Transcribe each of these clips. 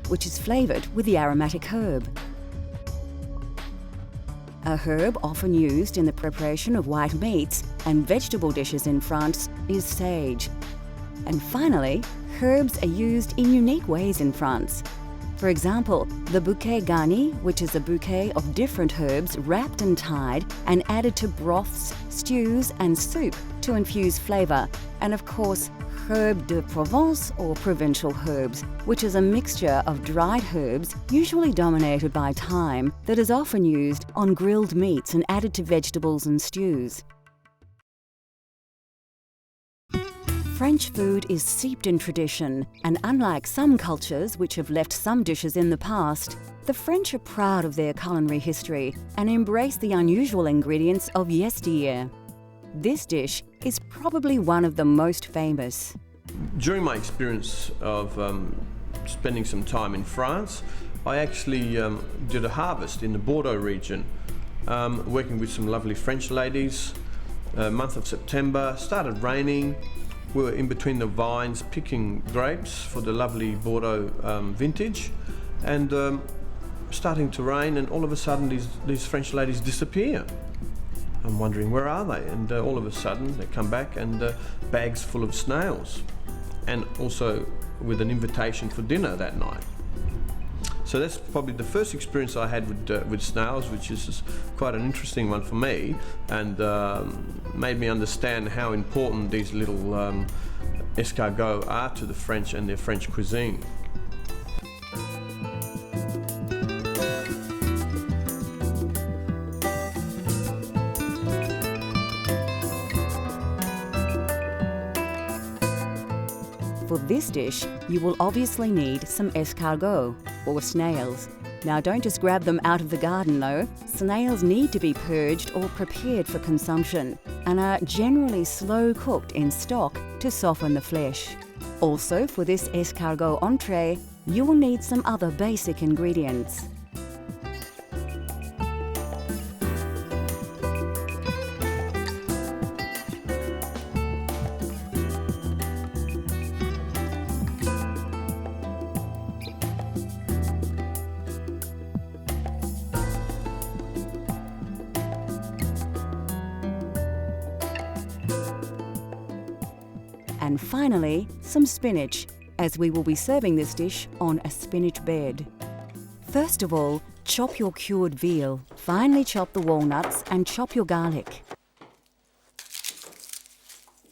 which is flavoured with the aromatic herb. A herb often used in the preparation of white meats and vegetable dishes in France is sage. And finally, herbs are used in unique ways in France. For example, the bouquet garni, which is a bouquet of different herbs wrapped and tied and added to broths, stews and soup to infuse flavour, and of course, herbe de Provence or provincial herbs, which is a mixture of dried herbs, usually dominated by thyme, that is often used on grilled meats and added to vegetables and stews. French food is steeped in tradition, and unlike some cultures which have left some dishes in the past, the French are proud of their culinary history and embrace the unusual ingredients of yesteryear. This dish is probably one of the most famous. During my experience of spending some time in France, I actually did a harvest in the Bordeaux region, working with some lovely French ladies. Month of September, started raining. We were in between the vines picking grapes for the lovely Bordeaux vintage, and starting to rain, and all of a sudden these French ladies disappear. I'm wondering, where are they? And all of a sudden they come back, and bags full of snails, and also with an invitation for dinner that night. So that's probably the first experience I had with snails, which is quite an interesting one for me, and made me understand how important these little escargots are to the French and their French cuisine. For this dish, you will obviously need some escargot, or snails. Now don't just grab them out of the garden though. Snails need to be purged or prepared for consumption, and are generally slow cooked in stock to soften the flesh. Also, for this escargot entree, you will need some other basic ingredients. And finally, some spinach, as we will be serving this dish on a spinach bed. First of all, chop your cured veal, finely chop the walnuts and chop your garlic.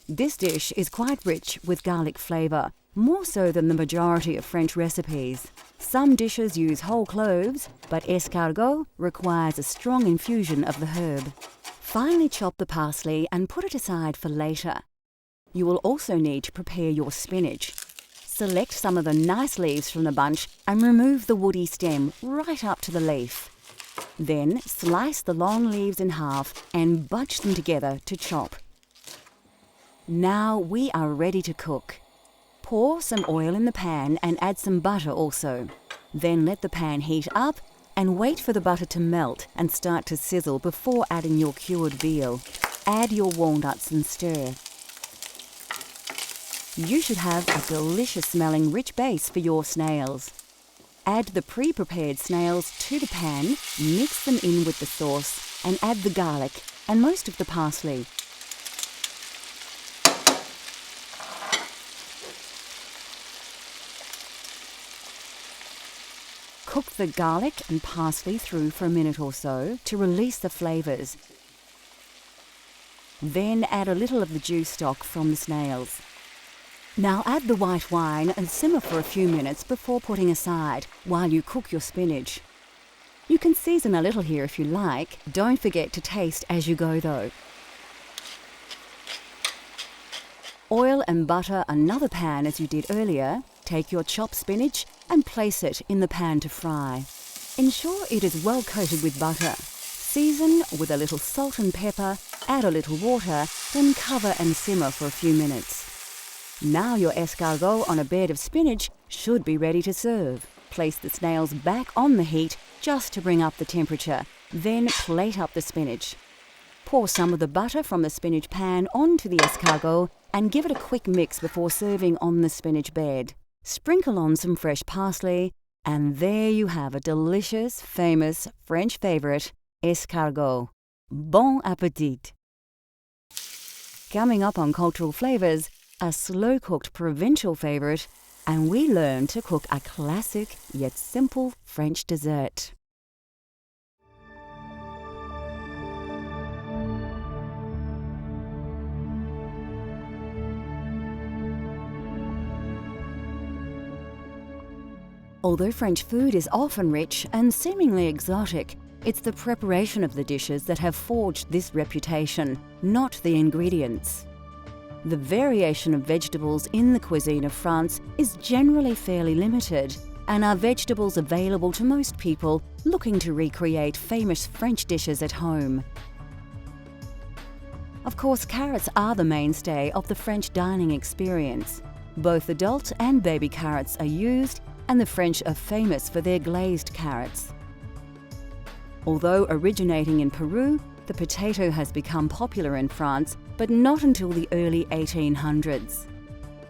This dish is quite rich with garlic flavour, more so than the majority of French recipes. Some dishes use whole cloves, but escargot requires a strong infusion of the herb. Finely chop the parsley and put it aside for later. You will also need to prepare your spinach. Select some of the nice leaves from the bunch and remove the woody stem right up to the leaf. Then slice the long leaves in half and bunch them together to chop. Now we are ready to cook. Pour some oil in the pan and add some butter also. Then let the pan heat up and wait for the butter to melt and start to sizzle before adding your cured veal. Add your walnuts and stir. You should have a delicious smelling rich base for your snails. Add the pre-prepared snails to the pan, mix them in with the sauce, and add the garlic and most of the parsley. Cook the garlic and parsley through for a minute or so to release the flavours. Then add a little of the juice stock from the snails. Now add the white wine and simmer for a few minutes before putting aside while you cook your spinach. You can season a little here if you like. Don't forget to taste as you go though. Oil and butter another pan as you did earlier. Take your chopped spinach and place it in the pan to fry. Ensure it is well coated with butter. Season with a little salt and pepper, add a little water, then cover and simmer for a few minutes. Now your escargot on a bed of spinach should be ready to serve. Place the snails back on the heat just to bring up the temperature. Then plate up the spinach. Pour some of the butter from the spinach pan onto the escargot and give it a quick mix before serving on the spinach bed. Sprinkle on some fresh parsley And there you have a delicious, famous French favorite, escargot. Bon appétit! Coming up on Cultural Flavors, a slow-cooked provincial favorite, and we learn to cook a classic yet simple French dessert. Although French food is often rich and seemingly exotic, it's the preparation of the dishes that have forged this reputation, not the ingredients. The variation of vegetables in the cuisine of France is generally fairly limited, and are vegetables available to most people looking to recreate famous French dishes at home. Of course, carrots are the mainstay of the French dining experience. Both adult and baby carrots are used, and the French are famous for their glazed carrots. Although originating in Peru, the potato has become popular in France, but not until the early 1800s.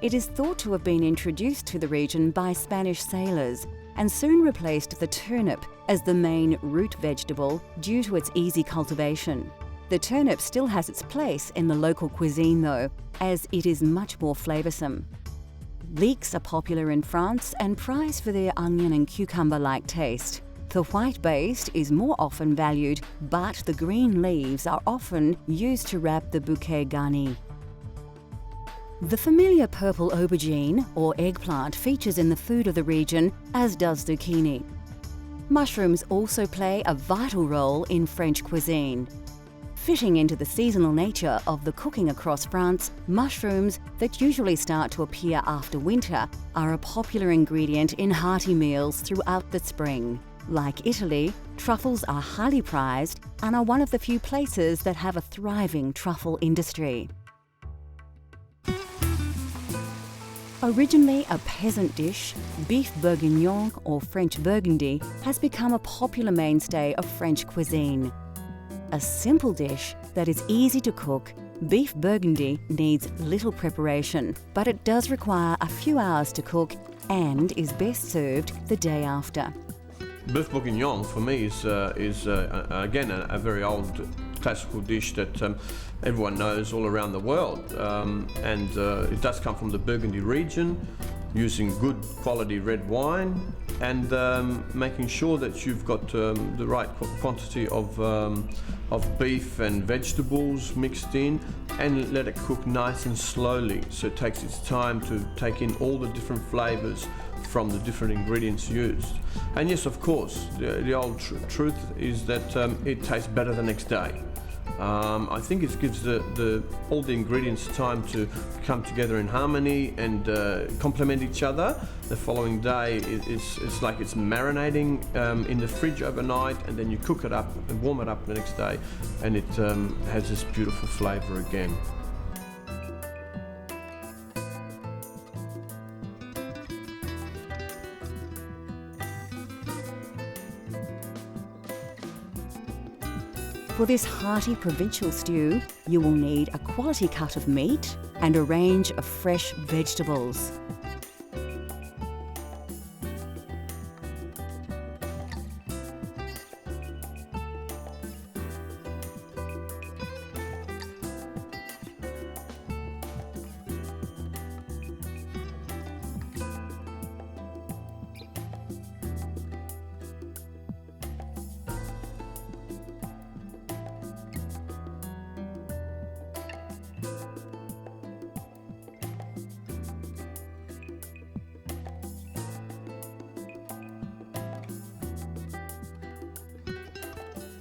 It is thought to have been introduced to the region by Spanish sailors and soon replaced the turnip as the main root vegetable due to its easy cultivation. The turnip still has its place in the local cuisine though, as it is much more flavoursome. Leeks are popular in France and prized for their onion and cucumber-like taste. The white base is more often valued, but the green leaves are often used to wrap the bouquet garni. The familiar purple aubergine or eggplant features in the food of the region, as does zucchini. Mushrooms also play a vital role in French cuisine. Fitting into the seasonal nature of the cooking across France, mushrooms that usually start to appear after winter are a popular ingredient in hearty meals throughout the spring. Like Italy, truffles are highly prized and are one of the few places that have a thriving truffle industry. Originally a peasant dish, beef bourguignon or French burgundy has become a popular mainstay of French cuisine. A simple dish that is easy to cook, beef burgundy needs little preparation, but it does require a few hours to cook and is best served the day after. Beef bourguignon for me is again a very old classical dish that everyone knows all around the world, and it does come from the Burgundy region, using good quality red wine and making sure that you've got the right quantity of beef and vegetables mixed in, and let it cook nice and slowly so it takes its time to take in all the different flavors from the different ingredients used. And yes, of course, the old truth is that it tastes better the next day. I think it gives all the ingredients time to come together in harmony and complement each other. The following day, it's like it's marinating in the fridge overnight, and then you cook it up and warm it up the next day, and it has this beautiful flavor again. For this hearty provincial stew, you will need a quality cut of meat and a range of fresh vegetables.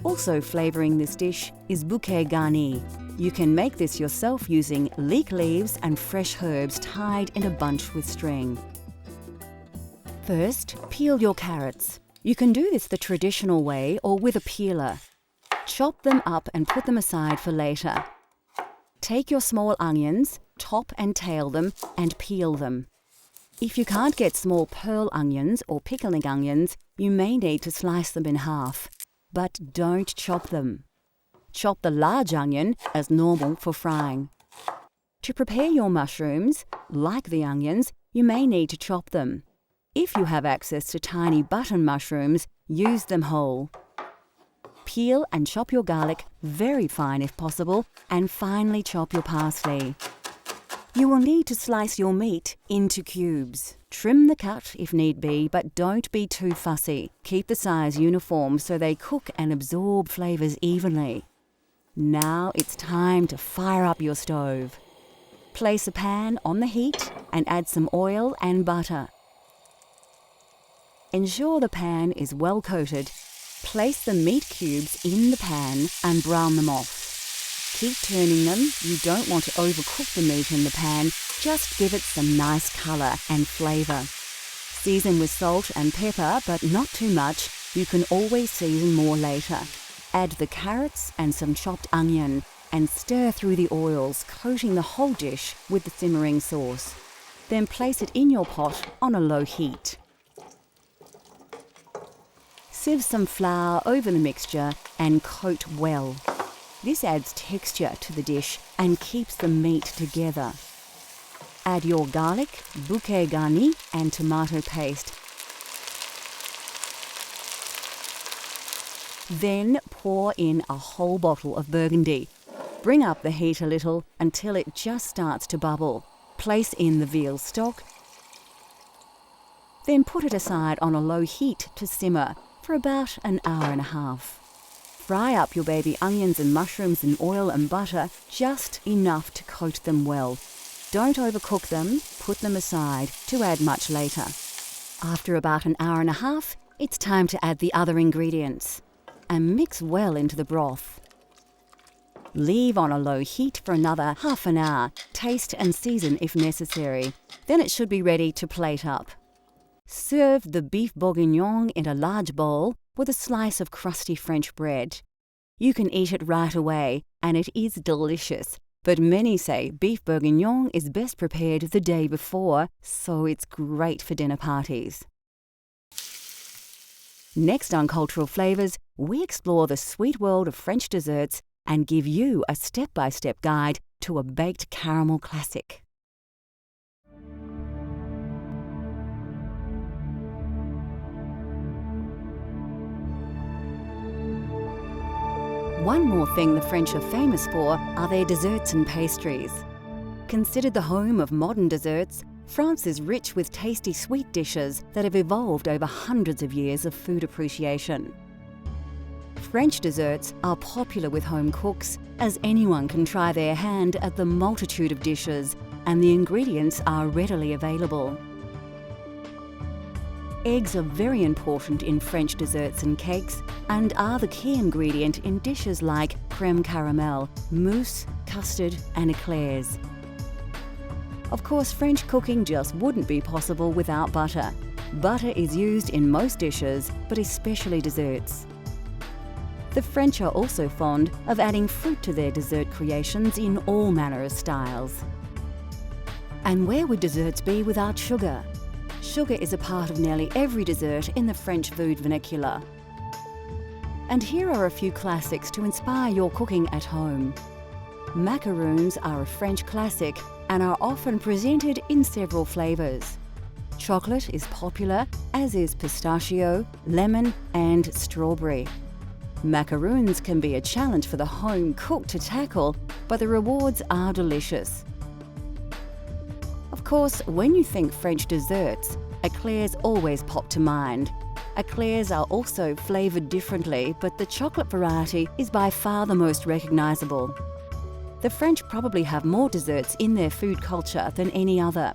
Also flavouring this dish is bouquet garni. You can make this yourself using leek leaves and fresh herbs tied in a bunch with string. First, peel your carrots. You can do this the traditional way or with a peeler. Chop them up and put them aside for later. Take your small onions, top and tail them, and peel them. If you can't get small pearl onions or pickling onions, you may need to slice them in half. But don't chop them. Chop the large onion as normal for frying. To prepare your mushrooms, like the onions, you may need to chop them. If you have access to tiny button mushrooms, use them whole. Peel and chop your garlic very fine if possible, and finely chop your parsley. You will need to slice your meat into cubes. Trim the cut if need be, but don't be too fussy. Keep the size uniform so they cook and absorb flavours evenly. Now it's time to fire up your stove. Place a pan on the heat and add some oil and butter. Ensure the pan is well coated. Place the meat cubes in the pan and brown them off. Keep turning them. You don't want to overcook the meat in the pan. Just give it some nice colour and flavour. Season with salt and pepper, but not too much. You can always season more later. Add the carrots and some chopped onion and stir through the oils, coating the whole dish with the simmering sauce. Then place it in your pot on a low heat. Sieve some flour over the mixture and coat well. This adds texture to the dish and keeps the meat together. Add your garlic, bouquet garni and tomato paste. Then pour in a whole bottle of Burgundy. Bring up the heat a little until it just starts to bubble. Place in the veal stock. Then put it aside on a low heat to simmer for about an hour and a half. Fry up your baby onions and mushrooms in oil and butter, just enough to coat them well. Don't overcook them, put them aside to add much later. After about an hour and a half, it's time to add the other ingredients and mix well into the broth. Leave on a low heat for another half an hour. Taste and season if necessary. Then it should be ready to plate up. Serve the beef bourguignon in a large bowl with a slice of crusty French bread. You can eat it right away, and it is delicious. But many say beef bourguignon is best prepared the day before, so it's great for dinner parties. Next on Cultural Flavours, we explore the sweet world of French desserts and give you a step-by-step guide to a baked caramel classic. One more thing the French are famous for are their desserts and pastries. Considered the home of modern desserts, France is rich with tasty sweet dishes that have evolved over hundreds of years of food appreciation. French desserts are popular with home cooks, as anyone can try their hand at the multitude of dishes, and the ingredients are readily available. Eggs are very important in French desserts and cakes and are the key ingredient in dishes like crème caramel, mousse, custard and eclairs. Of course, French cooking just wouldn't be possible without butter. Butter is used in most dishes, but especially desserts. The French are also fond of adding fruit to their dessert creations in all manner of styles. And where would desserts be without sugar? Sugar is a part of nearly every dessert in the French food vernacular. And here are a few classics to inspire your cooking at home. Macaroons are a French classic and are often presented in several flavours. Chocolate is popular, as is pistachio, lemon and strawberry. Macaroons can be a challenge for the home cook to tackle, but the rewards are delicious. Of course, when you think French desserts, eclairs always pop to mind. Eclairs are also flavoured differently, but the chocolate variety is by far the most recognisable. The French probably have more desserts in their food culture than any other.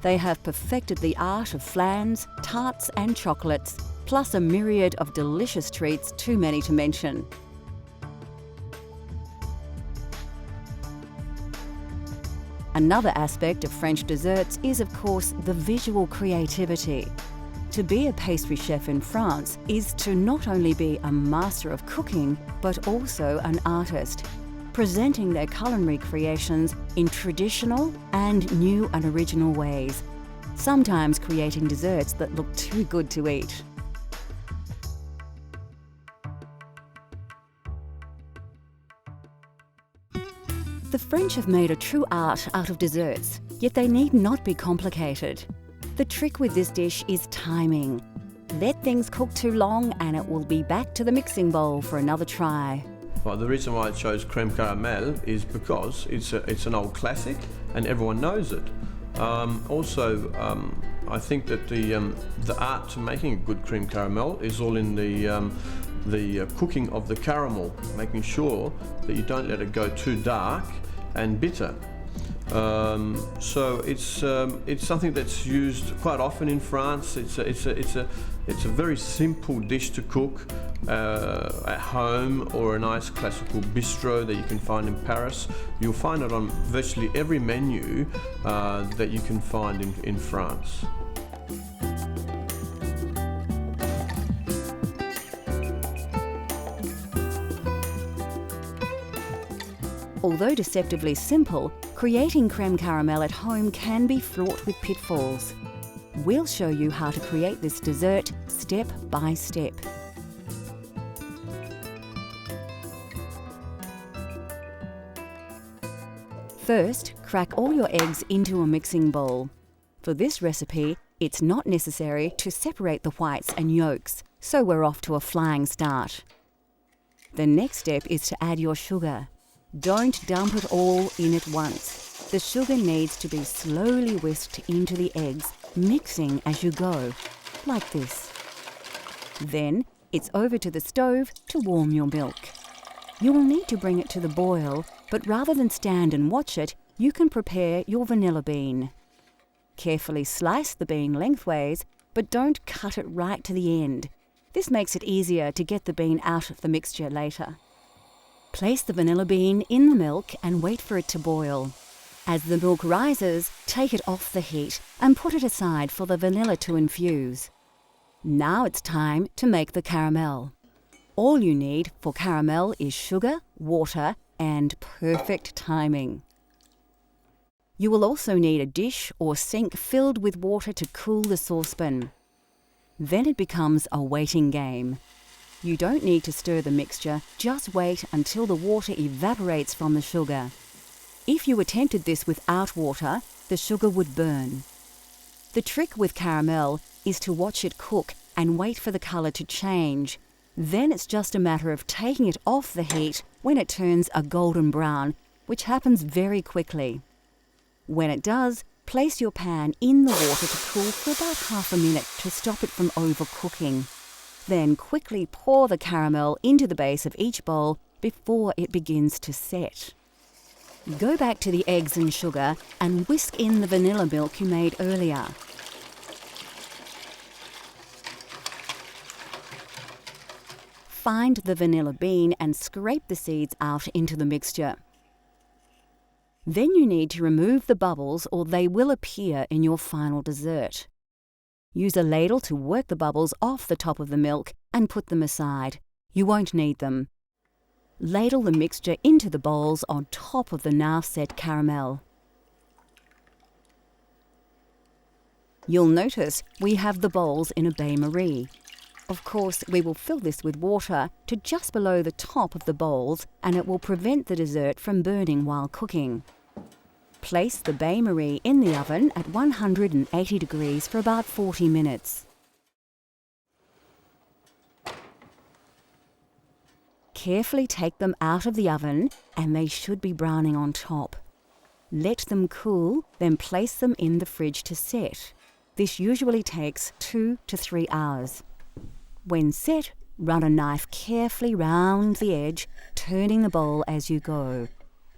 They have perfected the art of flans, tarts and chocolates, plus a myriad of delicious treats too many to mention. Another aspect of French desserts is, of course, the visual creativity. To be a pastry chef in France is to not only be a master of cooking, but also an artist, presenting their culinary creations in traditional and new and original ways, sometimes creating desserts that look too good to eat. The French have made a true art out of desserts, yet they need not be complicated. The trick with this dish is timing. Let things cook too long and it will be back to the mixing bowl for another try. Well, the reason why I chose creme caramel is because it's an old classic and everyone knows it. I think that the art to making a good creme caramel is all in the cooking of the caramel, making sure that you don't let it go too dark and bitter. So it's something that's used quite often in France. It's a very simple dish to cook at home or a nice classical bistro that you can find in Paris. You'll find it on virtually every menu that you can find in France. Although deceptively simple, creating creme caramel at home can be fraught with pitfalls. We'll show you how to create this dessert step by step. First, crack all your eggs into a mixing bowl. For this recipe, it's not necessary to separate the whites and yolks, so we're off to a flying start. The next step is to add your sugar. Don't dump it all in at once. The sugar needs to be slowly whisked into the eggs, mixing as you go, like this. Then it's over to the stove to warm your milk. You will need to bring it to the boil, but rather than stand and watch it, you can prepare your vanilla bean. Carefully slice the bean lengthways, but don't cut it right to the end. This makes it easier to get the bean out of the mixture later. Place the vanilla bean in the milk and wait for it to boil. As the milk rises, take it off the heat and put it aside for the vanilla to infuse. Now it's time to make the caramel. All you need for caramel is sugar, water, and perfect timing. You will also need a dish or sink filled with water to cool the saucepan. Then it becomes a waiting game. You don't need to stir the mixture, just wait until the water evaporates from the sugar. If you attempted this without water, the sugar would burn. The trick with caramel is to watch it cook and wait for the colour to change. Then it's just a matter of taking it off the heat when it turns a golden brown, which happens very quickly. When it does, place your pan in the water to cool for about half a minute to stop it from overcooking. Then quickly pour the caramel into the base of each bowl before it begins to set. Go back to the eggs and sugar and whisk in the vanilla milk you made earlier. Find the vanilla bean and scrape the seeds out into the mixture. Then you need to remove the bubbles or they will appear in your final dessert. Use a ladle to work the bubbles off the top of the milk and put them aside. You won't need them. Ladle the mixture into the bowls on top of the now set caramel. You'll notice we have the bowls in a bain-marie. Of course, we will fill this with water to just below the top of the bowls and it will prevent the dessert from burning while cooking. Place the bain-marie in the oven at 180 degrees for about 40 minutes. Carefully take them out of the oven and they should be browning on top. Let them cool, then place them in the fridge to set. This usually takes 2 to 3 hours. When set, run a knife carefully round the edge, turning the bowl as you go.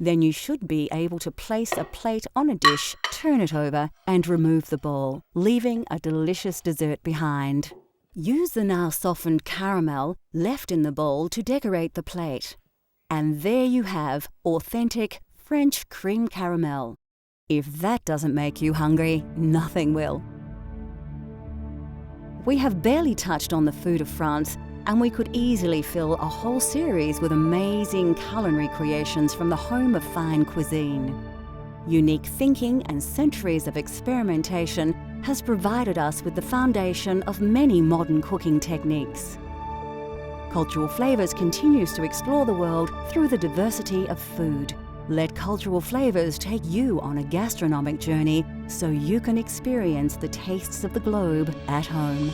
Then you should be able to place a plate on a dish, turn it over, and remove the bowl, leaving a delicious dessert behind. Use the now softened caramel left in the bowl to decorate the plate. And there you have authentic French cream caramel. If that doesn't make you hungry, nothing will. We have barely touched on the food of France, and we could easily fill a whole series with amazing culinary creations from the home of fine cuisine. Unique thinking and centuries of experimentation has provided us with the foundation of many modern cooking techniques. Cultural Flavours continues to explore the world through the diversity of food. Let cultural flavours take you on a gastronomic journey so you can experience the tastes of the globe at home.